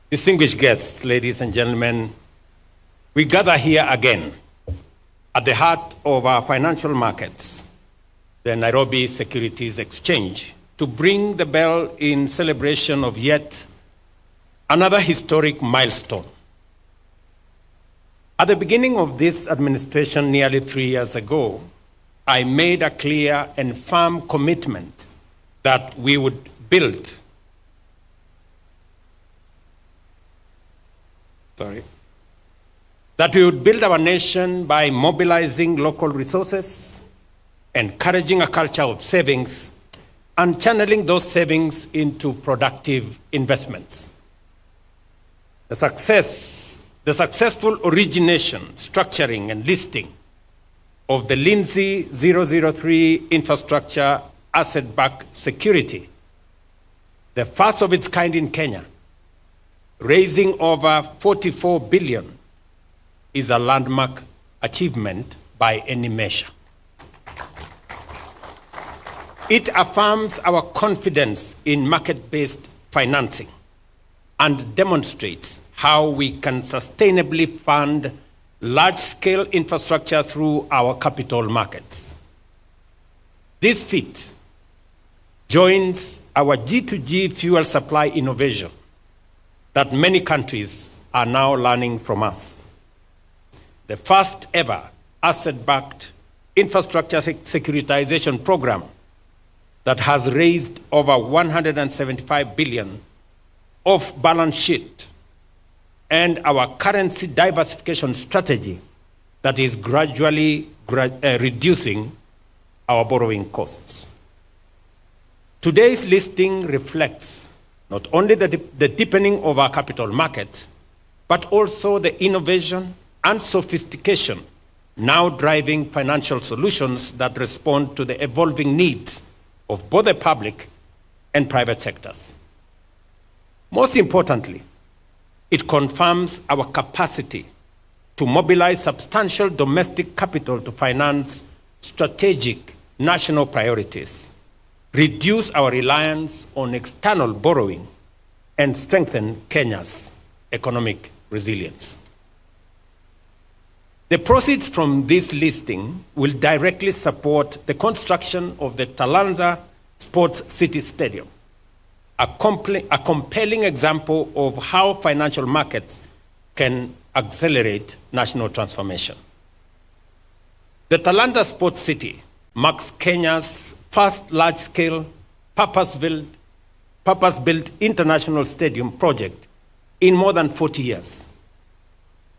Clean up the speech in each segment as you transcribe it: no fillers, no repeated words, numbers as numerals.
Distinguished guests, ladies and gentlemen, we gather here again at the heart of our financial markets, the Nairobi Securities Exchange, to ring the bell in celebration of yet another historic milestone. At the beginning of this administration nearly 3 years ago, I made a clear and firm commitment that we would build our nation by mobilizing local resources, encouraging a culture of savings, and channeling those savings into productive investments. The successful origination, structuring, and listing of the NSE 003 infrastructure asset-backed security, the first of its kind in Kenya, raising over 44 billion, is a landmark achievement by any measure. It affirms our confidence in market-based financing and demonstrates how we can sustainably fund large-scale infrastructure through our capital markets. This feat joins our G2G fuel supply innovation that many countries are now learning from us. The first ever asset-backed infrastructure securitization program that has raised over 175 billion off balance sheet, and our currency diversification strategy that is gradually reducing our borrowing costs. Today's listing reflects not only the deepening of our capital market, but also the innovation and sophistication now driving financial solutions that respond to the evolving needs of both the public and private sectors. Most importantly, it confirms our capacity to mobilize substantial domestic capital to finance strategic national priorities, reduce our reliance on external borrowing, and strengthen Kenya's economic resilience. The proceeds from this listing will directly support the construction of the Talanta Stadium, a compelling example of how financial markets can accelerate national transformation. The Talanta Sports City marks Kenya's first large-scale, purpose-built international stadium project in more than 40 years.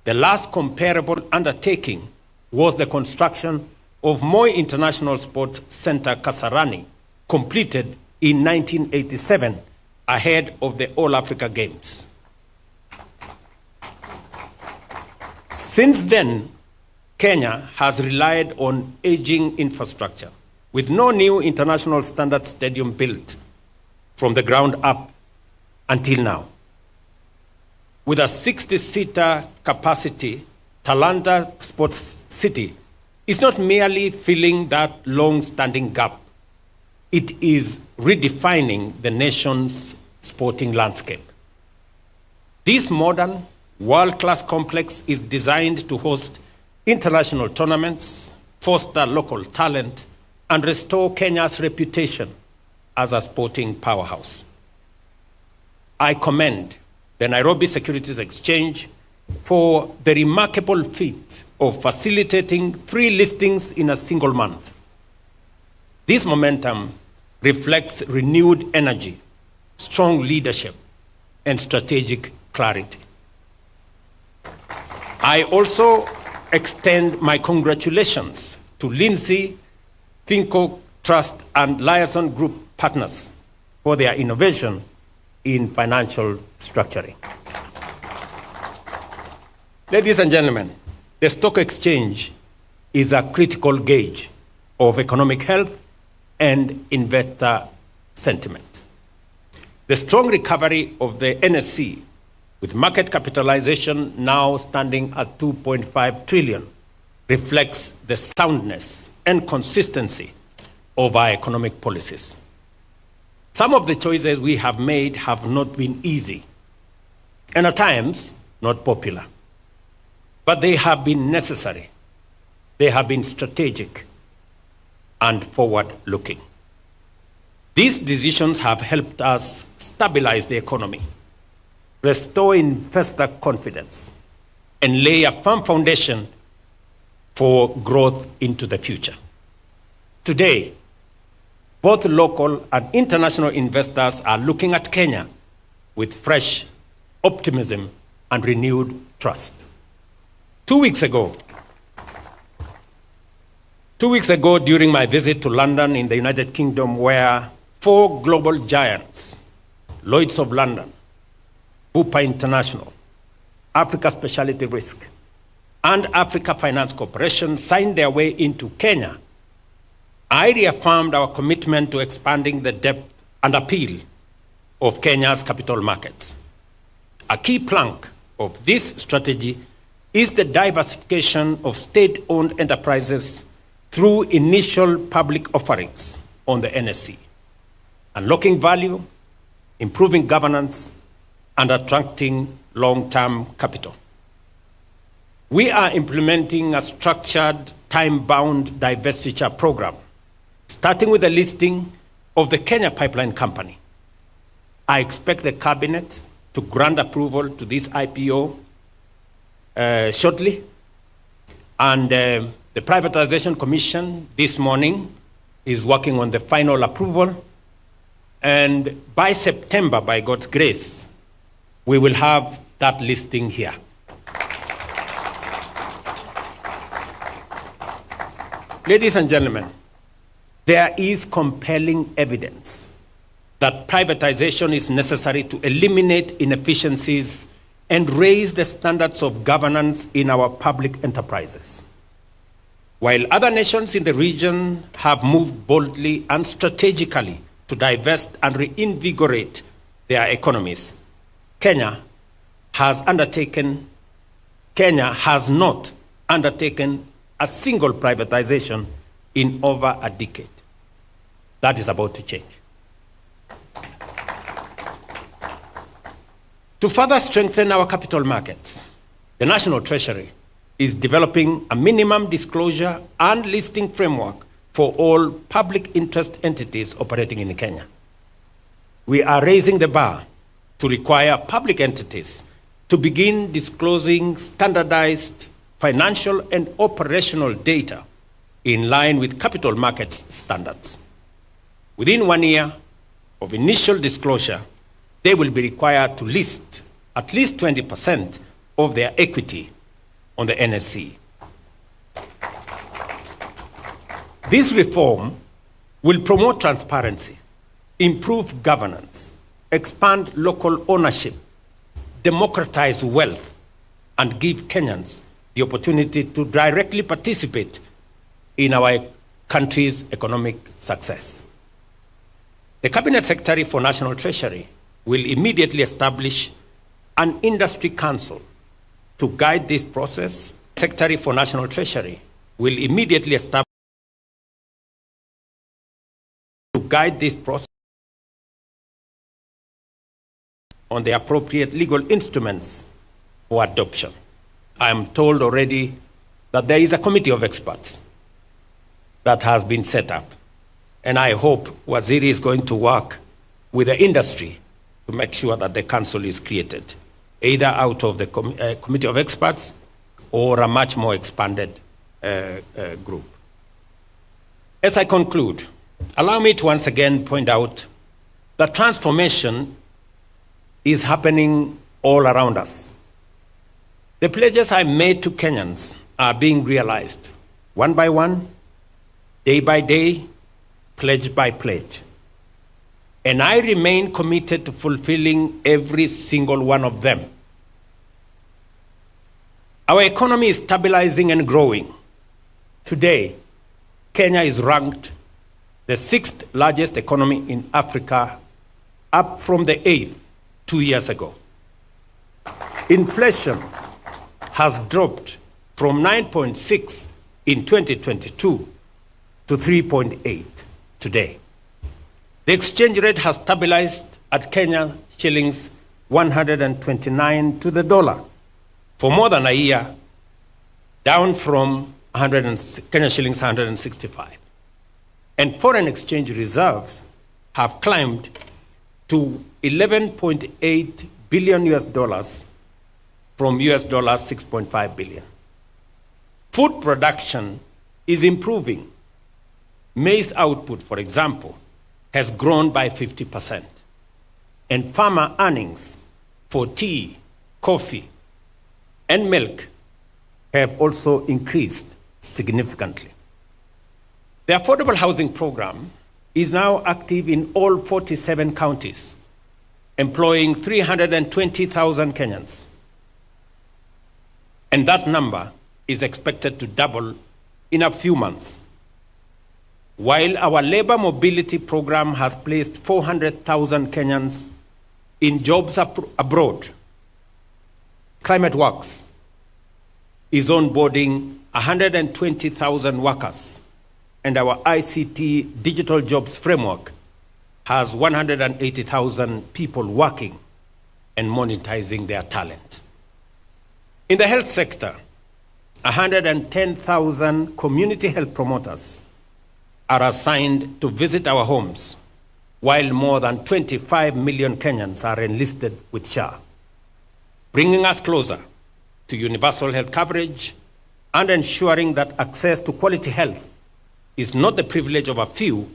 The last comparable undertaking was the construction of Moi International Sports Center Kasarani, completed in 1987, ahead of the All Africa Games. Since then, Kenya has relied on aging infrastructure, with no new international standard stadium built from the ground up until now. With a 60-seater capacity, Talanta Sports City is not merely filling that long-standing gap. It is redefining the nation's sporting landscape. This modern, world-class complex is designed to host international tournaments, foster local talent, and restore Kenya's reputation as a sporting powerhouse. I commend the Nairobi Securities Exchange for the remarkable feat of facilitating 3 listings in a single month. This momentum reflects renewed energy, strong leadership, and strategic clarity. I also extend my congratulations to Lindsay, Finco Trust, and Liaison Group partners for their innovation in financial structuring. Ladies and gentlemen, the stock exchange is a critical gauge of economic health and investor sentiment. The strong recovery of the NSE, with market capitalization now standing at 2.5 trillion, reflects the soundness and consistency of our economic policies. Some of the choices we have made have not been easy, and at times not popular. But they have been necessary. They have been strategic and forward-looking. These decisions have helped us stabilize the economy, restore investor confidence, and lay a firm foundation for growth into the future. Today, both local and international investors are looking at Kenya with fresh optimism and renewed trust. 2 weeks ago, during my visit to London in the United Kingdom, where 4 global giants, Lloyd's of London, Bupa International, Africa Specialty Risk, and Africa Finance Corporation signed their way into Kenya, I reaffirmed our commitment to expanding the depth and appeal of Kenya's capital markets. A key plank of this strategy is the diversification of state-owned enterprises through initial public offerings on the NSE, unlocking value, improving governance, and attracting long-term capital. We are implementing a structured, time-bound divestiture program, starting with the listing of the Kenya Pipeline Company. I expect the Cabinet to grant approval to this IPO shortly, and the Privatisation Commission this morning is working on the final approval, and by September, by God's grace, we will have that listing here. Ladies and gentlemen, there is compelling evidence that privatization is necessary to eliminate inefficiencies and raise the standards of governance in our public enterprises. While other nations in the region have moved boldly and strategically to divest and reinvigorate their economies, Kenya has not undertaken a single privatization in over a decade. That is about to change. To further strengthen our capital markets, the National Treasury is developing a minimum disclosure and listing framework for all public interest entities operating in Kenya. We are raising the bar to require public entities to begin disclosing standardized financial and operational data in line with capital markets standards. Within 1 year of initial disclosure, they will be required to list at least 20% of their equity on the NSE. This reform will promote transparency, improve governance, expand local ownership, democratize wealth, and give Kenyans the opportunity to directly participate in our country's economic success. The Cabinet Secretary for National Treasury will immediately establish an industry council to guide this process. The Secretary for National Treasury will immediately establish to guide this process on the appropriate legal instruments for adoption. I am told already that there is a committee of experts that has been set up, and I hope Waziri is going to work with the industry to make sure that the council is created, either out of the committee of experts or a much more expanded group. As I conclude, allow me to once again point out that transformation is happening all around us. The pledges I made to Kenyans are being realized one by one, day by day, pledge by pledge. And I remain committed to fulfilling every single one of them. Our economy is stabilizing and growing. Today, Kenya is ranked the 6th largest economy in Africa, up from the 8th 2 years ago. Inflation has dropped from 9.6 in 2022 to 3.8 today. The exchange rate has stabilized at Kenya shillings 129 to the dollar for more than a year, down from Kenya shillings 165. And foreign exchange reserves have climbed to 11.8 billion US dollars from US dollars 6.5 billion. Food production is improving. Maize output, for example, has grown by 50%. And farmer earnings for tea, coffee, and milk have also increased significantly. The affordable housing program is now active in all 47 counties, employing 320,000 Kenyans. And that number is expected to double in a few months. While our labor mobility program has placed 400,000 Kenyans in jobs abroad, Climate Works is onboarding 120,000 workers, and our ICT digital jobs framework has 180,000 people working and monetizing their talent. In the health sector, 110,000 community health promoters are assigned to visit our homes, while more than 25 million Kenyans are enlisted with SHA, bringing us closer to universal health coverage and ensuring that access to quality health is not the privilege of a few,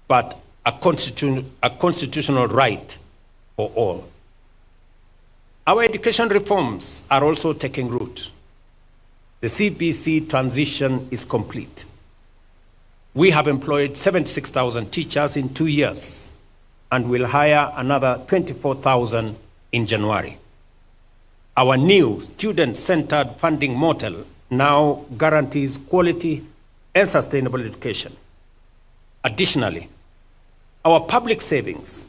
but a constitutional right for all. Our education reforms are also taking root. The CBC transition is complete. We have employed 76,000 teachers in 2 years and will hire another 24,000 in January. Our new student-centered funding model now guarantees quality and sustainable education. Additionally, our public savings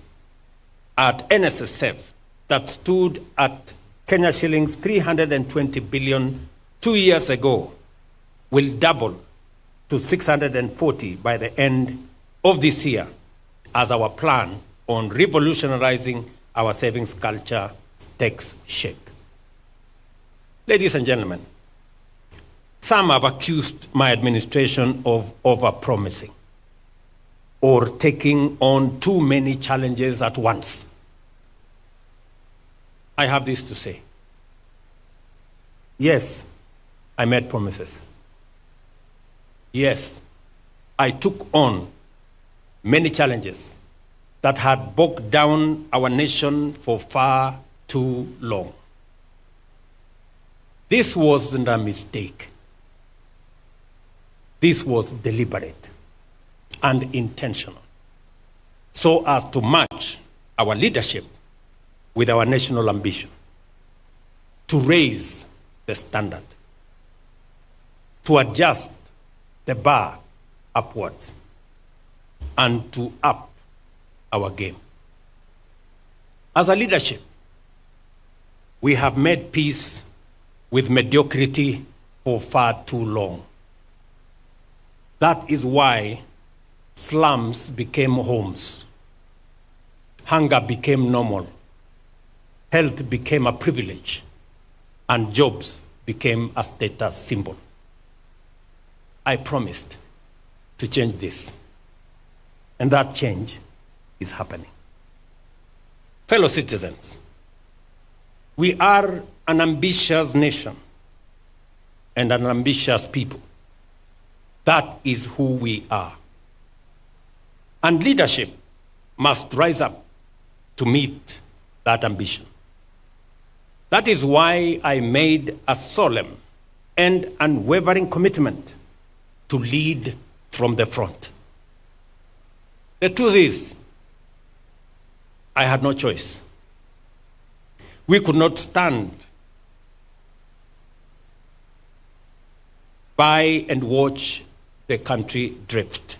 at NSSF that stood at Kenya shillings 320 billion 2 years ago will double to 640 by the end of this year as our plan on revolutionizing our savings culture takes shape. Ladies and gentlemen, some have accused my administration of over-promising or taking on too many challenges at once. I have this to say. Yes, I made promises. Yes, I took on many challenges that had bogged down our nation for far too long. This wasn't a mistake. This was deliberate and intentional, so as to match our leadership with our national ambition, to raise the standard, to adjust the bar upwards, and to up our game. As a leadership, we have made peace with mediocrity for far too long. That is why slums became homes, hunger became normal, health became a privilege, and jobs became a status symbol. I promised to change this, and that change is happening. Fellow citizens, we are an ambitious nation and an ambitious people. That is who we are. And leadership must rise up to meet that ambition. That is why I made a solemn and unwavering commitment to lead from the front. The truth is, I had no choice. We could not stand by and watch the country drift.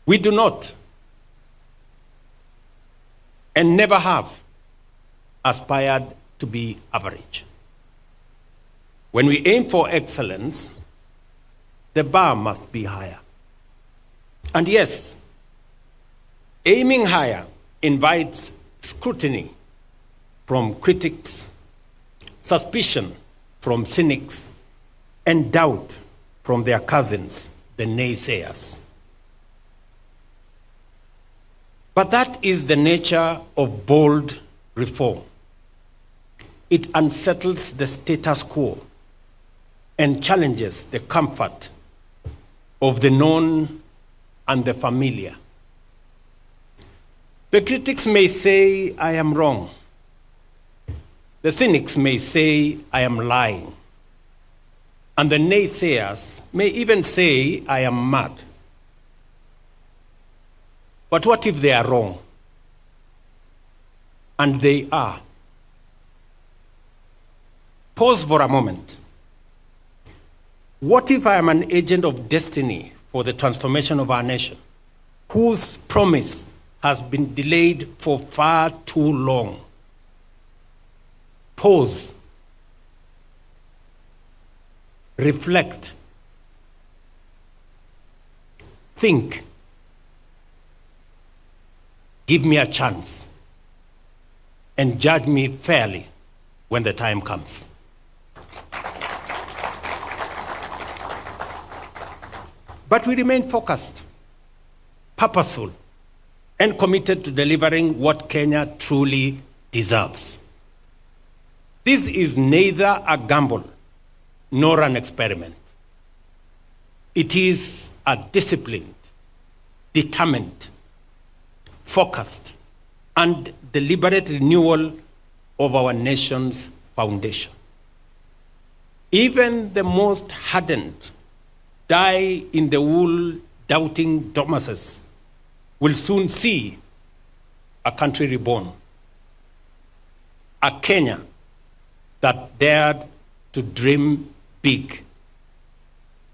We do not, and never have, aspired to be average. When we aim for excellence, the bar must be higher. And yes, Aiming higher invites scrutiny from critics, suspicion from cynics, and doubt from their cousins, the naysayers. But that is the nature of bold reform. It unsettles the status quo and challenges the comfort of the known and the familiar. The critics may say I am wrong. The cynics may say I am lying. And the naysayers may even say I am mad. But what if they are wrong? And they are. Pause for a moment. What if I am an agent of destiny for the transformation of our nation, whose promise has been delayed for far too long? Pause. Reflect. Think. Give me a chance and judge me fairly when the time comes. But we remain focused, purposeful, and committed to delivering what Kenya truly deserves. This is neither a gamble nor an experiment. It is a disciplined, determined, focused, and deliberate renewal of our nation's foundation. Even the most hardened, die-in-the-wool doubting Thomases will soon see a country reborn, a Kenya that dared to dream big,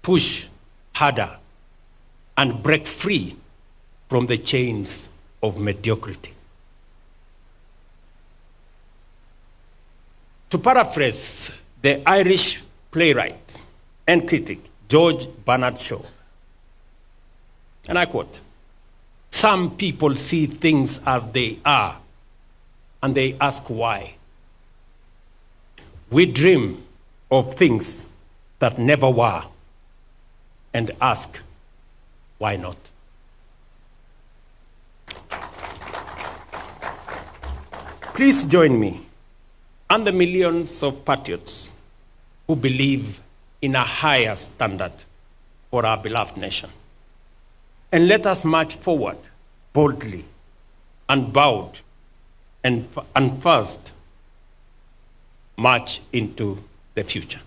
push harder, and break free from the chains of mediocrity. To paraphrase the Irish playwright and critic George Bernard Shaw, and I quote, "Some people see things as they are, and they ask why. We dream of things that never were, and ask, why not?" Please join me and the millions of patriots who believe in a higher standard for our beloved nation. And let us march forward boldly, unbowed, and first march into the future.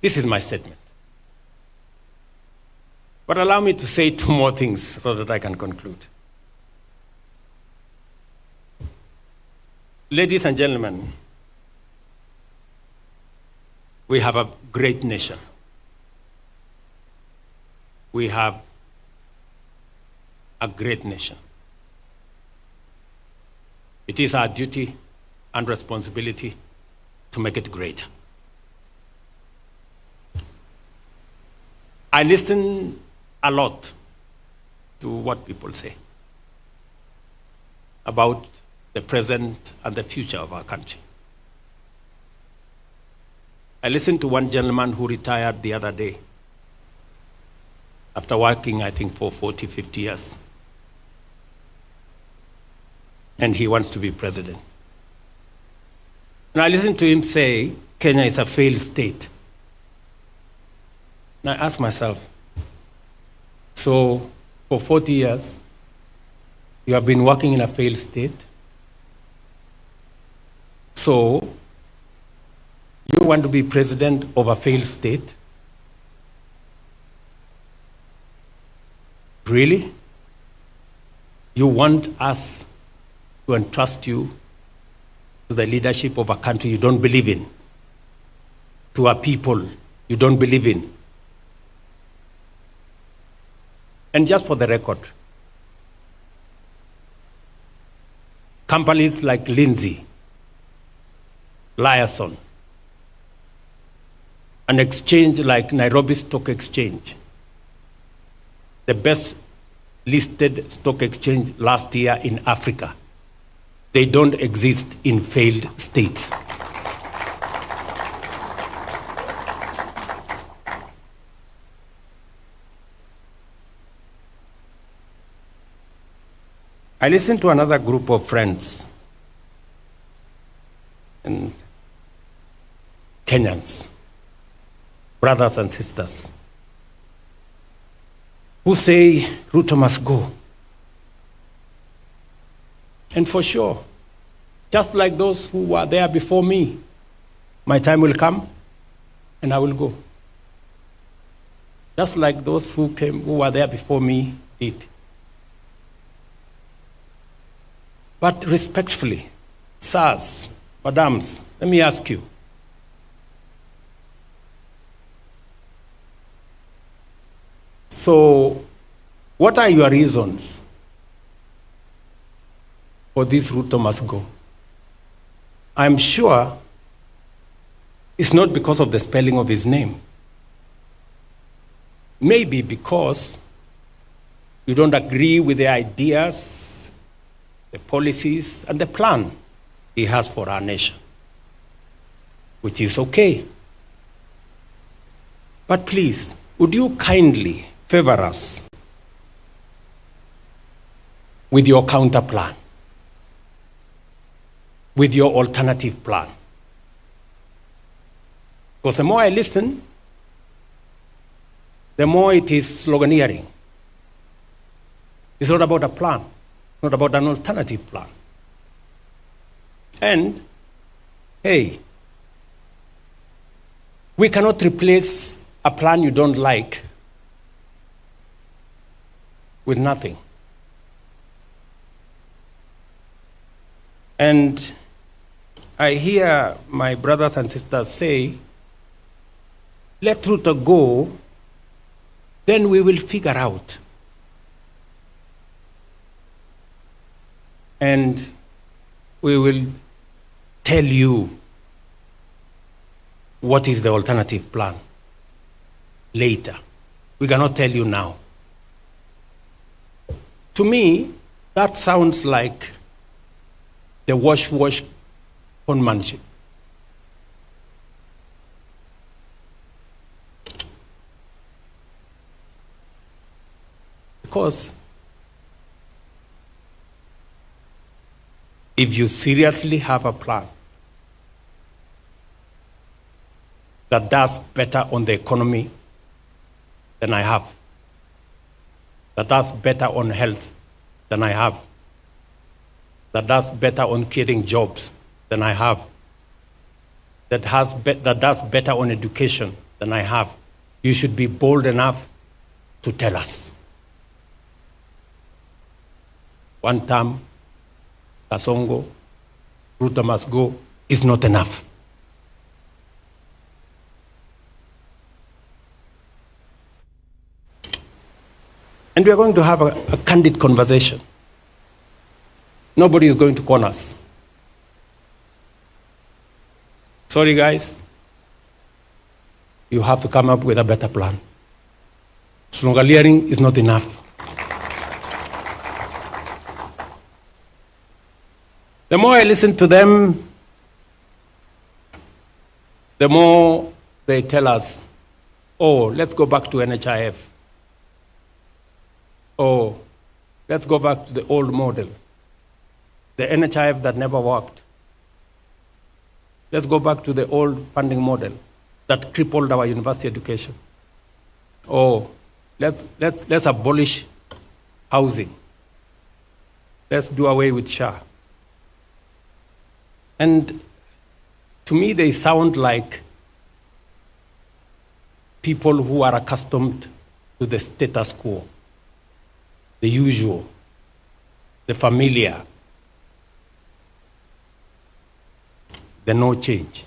This is my statement. But allow me to say two more things so that I can conclude. Ladies and gentlemen, we have a great nation. We have a great nation. It is our duty and responsibility to make it greater. I listen a lot to what people say about the present and the future of our country. I listened to one gentleman who retired the other day after working, I think, for 40, 50 years. And he wants to be president. And I listened to him say, Kenya is a failed state. And I asked myself, so for 40 years, you have been working in a failed state? So you want to be president of a failed state? Really? You want us to entrust you to the leadership of a country you don't believe in, to a people you don't believe in? And just for the record, companies like Lindsay, Liaison, an exchange like Nairobi Stock Exchange, the best listed stock exchange last year in Africa. They don't exist in failed states. I listened to another group of friends and Kenyans, brothers and sisters, who say Ruto must go. And for sure, just like those who were there before me, my time will come and I will go. Just like those who were there before me did. But respectfully, sirs, madams, let me ask you. So, what are your reasons for this Ruto must go? I'm sure it's not because of the spelling of his name. Maybe because you don't agree with the ideas, the policies, and the plan he has for our nation, which is okay. But please, would you kindly favor us with your counter plan, with your alternative plan? Because the more I listen, the more it is sloganeering. It's not about a plan. Not about an alternative plan. And, hey, we cannot replace a plan you don't like with nothing. And I hear my brothers and sisters say, let Ruto go, then we will figure out. And we will tell you what is the alternative plan later. We cannot tell you now. To me, that sounds like the wash conmanship. Because if you seriously have a plan that does better on the economy than I have, that does better on health than I have, that does better on creating jobs than I have, that does better on education than I have, you should be bold enough to tell us. One term, Kasongo, Ruto must go, is not enough. And we are going to have a candid conversation. Nobody is going to corner us. Sorry, guys. You have to come up with a better plan. Sloganeering is not enough. The more I listen to them, the more they tell us, oh, let's go back to NHIF. Oh, let's go back to the old model, the NHIF that never worked. Let's go back to the old funding model that crippled our university education. Oh, let's abolish housing. Let's do away with SHA. And to me, they sound like people who are accustomed to the status quo, the usual, the familiar, the no change.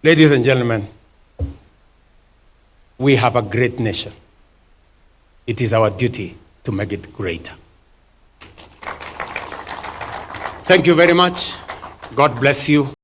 Ladies and gentlemen, we have a great nation. It is our duty to make it greater. Thank you very much. God bless you.